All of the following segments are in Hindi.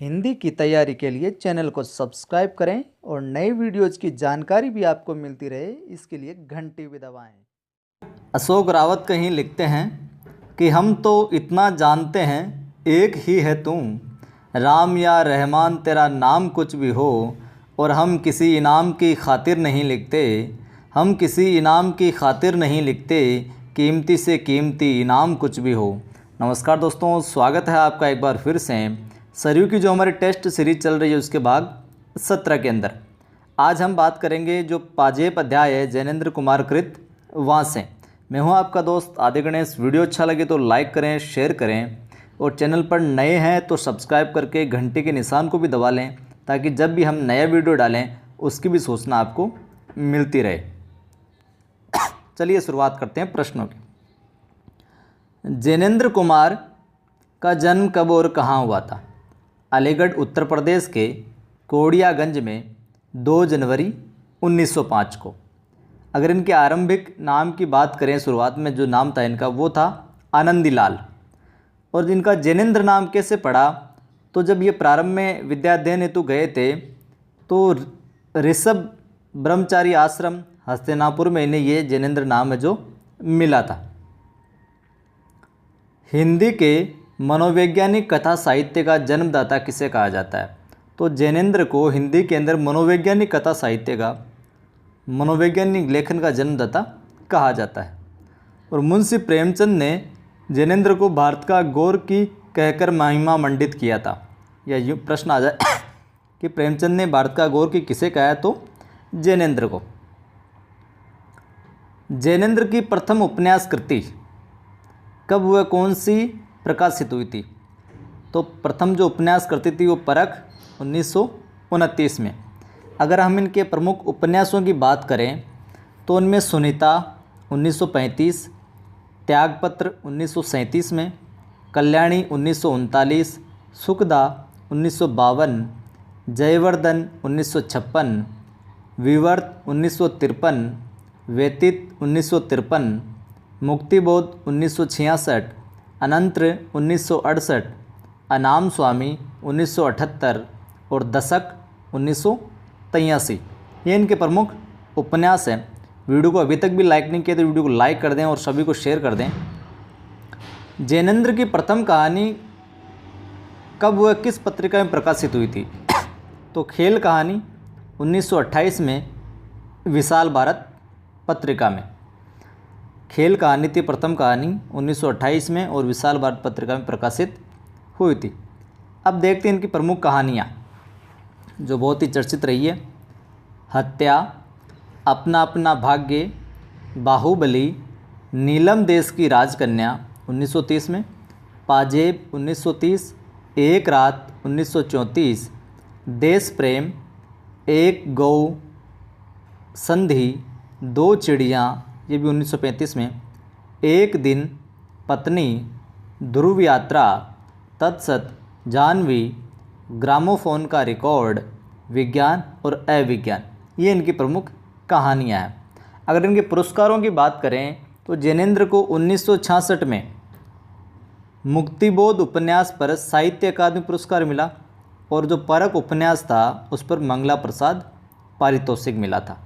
हिंदी की तैयारी के लिए चैनल को सब्सक्राइब करें और नई वीडियोज की जानकारी भी आपको मिलती रहे, इसके लिए घंटी भी दबाएं। अशोक रावत कहीं लिखते हैं कि हम तो इतना जानते हैं, एक ही है तू, राम या रहमान तेरा नाम कुछ भी हो, और हम किसी इनाम की खातिर नहीं लिखते, हम किसी इनाम की खातिर नहीं लिखते, कीमती से कीमती इनाम कुछ भी हो। नमस्कार दोस्तों, स्वागत है आपका एक बार फिर से सरयू की जो हमारी टेस्ट सीरीज चल रही है उसके भाग 17 के अंदर। आज हम बात करेंगे जो पाजेब अध्याय है जैनेन्द्र कुमार कृत, वहाँ से। मैं हूँ आपका दोस्त आदि गणेश। वीडियो अच्छा लगे तो लाइक करें, शेयर करें, और चैनल पर नए हैं तो सब्सक्राइब करके घंटे के निशान को भी दबा लें, ताकि जब भी हम नया वीडियो डालें उसकी भी सूचना आपको मिलती रहे। चलिए शुरुआत करते हैं प्रश्नों की। जैनेन्द्र कुमार का जन्म कब और कहाँ हुआ था? अलीगढ़ उत्तर प्रदेश के कोडियागंज में 2 जनवरी 1905 को। अगर इनके आरंभिक नाम की बात करें, शुरुआत में जो नाम था इनका वो था आनंदीलाल। और इनका जैनेन्द्र नाम कैसे पड़ा? तो जब ये प्रारंभ में विद्या अध्ययन हेतु गए थे तो ऋषभ ब्रह्मचारी आश्रम हस्तिनापुर में इन्हें ये जैनेन्द्र नाम है जो मिला था। हिंदी के मनोवैज्ञानिक कथा साहित्य का जन्मदाता किसे कहा जाता है? तो जैनेन्द्र को हिंदी के अंदर मनोवैज्ञानिक कथा साहित्य का, मनोवैज्ञानिक लेखन का जन्मदाता कहा जाता है। और मुंशी प्रेमचंद ने जैनेन्द्र को भारत का गौर की कहकर महिमा मंडित किया था। या यूँ प्रश्न आ जाए कि प्रेमचंद ने भारत का गौर की किसे कहा है? तो जैनेन्द्र को। जैनेन्द्र की प्रथम उपन्यास कृति कब वह कौन सी प्रकाशित हुई थी? तो प्रथम जो उपन्यास कृति थी वो परख 1929 में। अगर हम इनके प्रमुख उपन्यासों की बात करें तो उनमें सुनीता 1935, त्यागपत्र 1937 में, कल्याणी 1939, सुखदा 1952, जयवर्धन 1956, विवर्त 1953, व्यतीत 1953, मुक्तिबोध 1966, अनंत्र 1968, अनाम स्वामी 1978 और दशक 1983। ये इनके प्रमुख उपन्यास हैं। वीडियो को अभी तक भी लाइक नहीं किया तो वीडियो को लाइक कर दें और सभी को शेयर कर दें। जैनेन्द्र की प्रथम कहानी कब वह किस पत्रिका में प्रकाशित हुई थी? तो खेल कहानी 1928 में विशाल भारत पत्रिका में। खेल कहानी थी प्रथम कहानी 1928 में और विशाल भारत पत्रिका में प्रकाशित हुई थी। अब देखते हैं इनकी प्रमुख कहानियाँ जो बहुत ही चर्चित रही है। हत्या, अपना अपना भाग्य, बाहुबली, नीलम देश की राजकन्या 1930 में, पाजेब 1930, एक रात 1934, देश प्रेम, एक गौ, संधि, दो चिड़ियाँ, ये भी 1935 में, एक दिन, पत्नी, ध्रुव यात्रा, तत्सत, जानवी, ग्रामोफोन का रिकॉर्ड, विज्ञान और अविज्ञान, ये इनकी प्रमुख कहानियाँ हैं। अगर इनके पुरस्कारों की बात करें तो जैनेन्द्र को 1966 में मुक्तिबोध उपन्यास पर साहित्य अकादमी पुरस्कार मिला, और जो परख उपन्यास था उस पर मंगला प्रसाद पारितोषिक मिला था।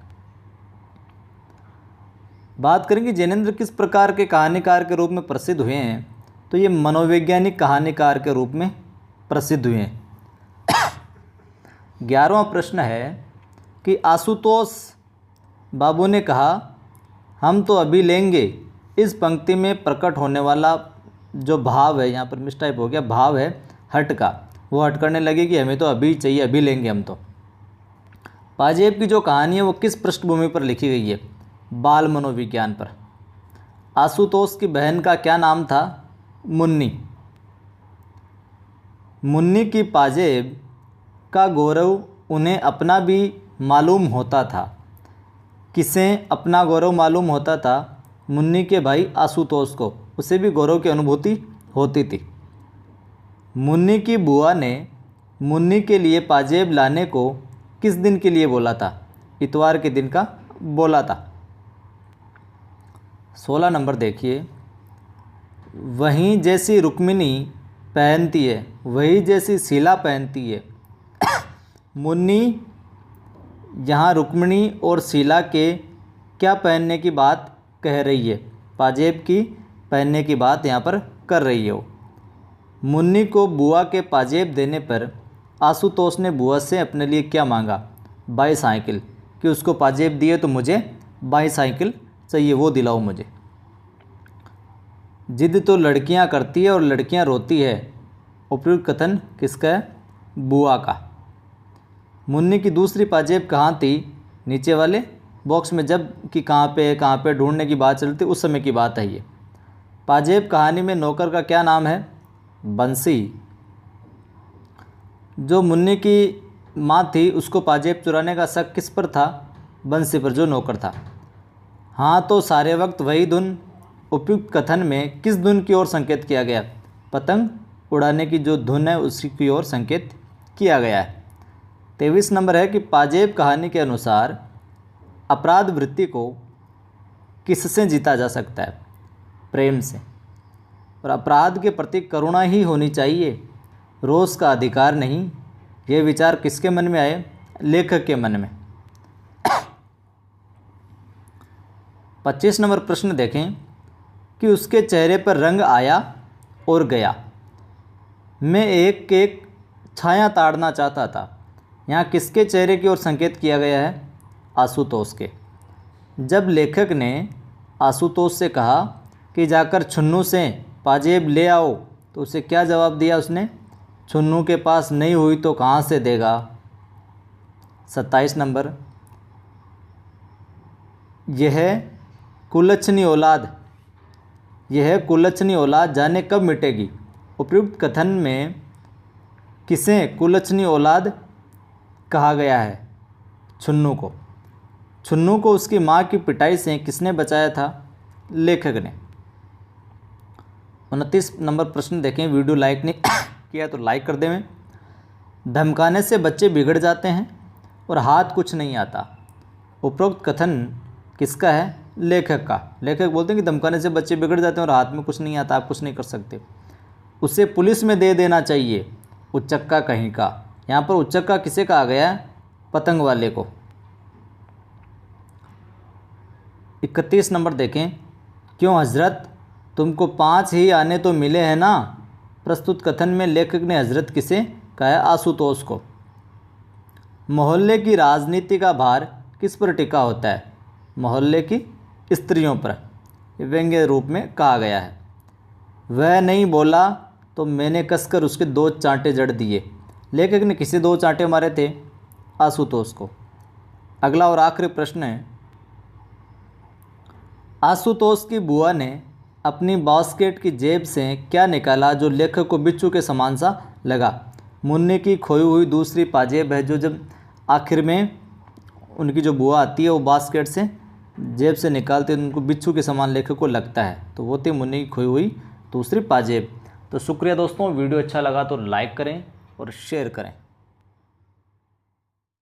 बात करेंगे जैनेन्द्र किस प्रकार के कहानीकार के रूप में प्रसिद्ध हुए हैं, तो ये मनोवैज्ञानिक कहानीकार के रूप में प्रसिद्ध हुए हैं। 11वां प्रश्न है कि आशुतोष बाबू ने कहा हम तो अभी लेंगे, इस पंक्ति में प्रकट होने वाला जो भाव है, यहाँ पर मिसटाइप हो गया, भाव है हट का, वो हट करने लगे कि हमें तो अभी चाहिए, अभी लेंगे हम तो। पाजेब की जो कहानी है वो किस पृष्ठभूमि पर लिखी गई है? बाल मनोविज्ञान पर। आशुतोष की बहन का क्या नाम था? मुन्नी। मुन्नी की पाजेब का गौरव उन्हें अपना भी मालूम होता था। किसे अपना गौरव मालूम होता था? मुन्नी के भाई आशुतोष को, उसे भी गौरव की अनुभूति होती थी। मुन्नी की बुआ ने मुन्नी के लिए पाजेब लाने को किस दिन के लिए बोला था? इतवार के दिन का बोला था। 16 नंबर देखिए, वहीं जैसी रुक्मिणी पहनती है वही जैसी शीला पहनती है। मुन्नी यहाँ रुक्मिणी और शीला के क्या पहनने की बात कह रही है? पाजेब की पहनने की बात यहाँ पर कर रही है वो। मुन्नी को बुआ के पाजेब देने पर आशुतोष ने बुआ से अपने लिए क्या मांगा? बाईसाइकिल, कि उसको पाजेब दिए तो मुझे बाईसाइकिल चाहिए, वो दिलाओ मुझे। जिद तो लड़कियां करती है और लड़कियां रोती है, उपयुक्त कथन किसका है? बुआ का। मुन्नी की दूसरी पाजेब कहाँ थी? नीचे वाले बॉक्स में, जब कि कहाँ पे ढूंढने की बात चलती उस समय की बात है ये। पाजेब कहानी में नौकर का क्या नाम है? बंसी। जो मुन्नी की माँ थी उसको पाजेब चुराने का शक किस पर था? बंसी पर, जो नौकर था। हाँ तो सारे वक्त वही धुन, उपयुक्त कथन में किस धुन की ओर संकेत किया गया? पतंग उड़ाने की जो धुन है उसी की ओर संकेत किया गया है। 23 नंबर है कि पाजेब कहानी के अनुसार अपराध वृत्ति को किससे जीता जा सकता है? प्रेम से। और अपराध के प्रति करुणा ही होनी चाहिए, रोष का अधिकार नहीं। ये विचार किसके मन में आए? लेखक के मन में। 25 नंबर प्रश्न देखें कि उसके चेहरे पर रंग आया और गया। मैं एक एक छाया ताड़ना चाहता था। यहाँ किसके चेहरे की ओर संकेत किया गया है? आशुतोष के। जब लेखक ने आशुतोष से कहा कि जाकर छुन्नू से पाजेब ले आओ, तो उसे क्या जवाब दिया उसने? छुन्नू के पास नहीं हुई तो कहाँ से देगा? 27 नंबर, यह कुलच्छनी औलाद जाने कब मिटेगी? उपयुक्त कथन में किसे कुलच्छनी औलाद कहा गया है? छुन्नू को। छुन्नू को उसकी माँ की पिटाई से किसने बचाया था? लेखक ने। 29 नंबर प्रश्न देखें। वीडियो लाइक नहीं किया तो लाइक कर दें। धमकाने से बच्चे बिगड़ जाते हैं और हाथ कुछ नहीं आता। उपरोक्त कथन किसका है? लेखक का। लेखक बोलते हैं कि धमकाने से बच्चे बिगड़ जाते हैं और हाथ में कुछ नहीं आता, आप कुछ नहीं कर सकते, उसे पुलिस में दे देना चाहिए, उच्चक्का कहीं का। यहाँ पर उच्चक्का किसे कहा गया है? पतंग वाले को। 31 नंबर देखें। क्यों हजरत, तुमको 5 ही आने तो मिले हैं ना? प्रस्तुत कथन में लेखक ने हजरत किसे कहा है? आशुतोष को। मोहल्ले की राजनीति का भार किस पर टिका होता है? मोहल्ले की स्त्रियों पर, व्यंग्य रूप में कहा गया है। वह नहीं बोला तो मैंने कसकर उसके 2 चांटे जड़ दिए। लेखक ने किसे 2 चांटे मारे थे? आशुतोष को। अगला और आखिरी प्रश्न है। आशुतोष की बुआ ने अपनी बास्केट की जेब से क्या निकाला जो लेखक को बिच्छू के समान सा लगा? मुन्नी की खोई हुई दूसरी पाजेब है, जो जब आखिर में उनकी जो बुआ आती है वो बास्केट से जेब से निकालते हैं, उनको बिच्छू के समान लेखक को लगता है, तो वो थी मुन्नी की खोई हुई दूसरी पाजेब। तो शुक्रिया दोस्तों, वीडियो अच्छा लगा तो लाइक करें और शेयर करें।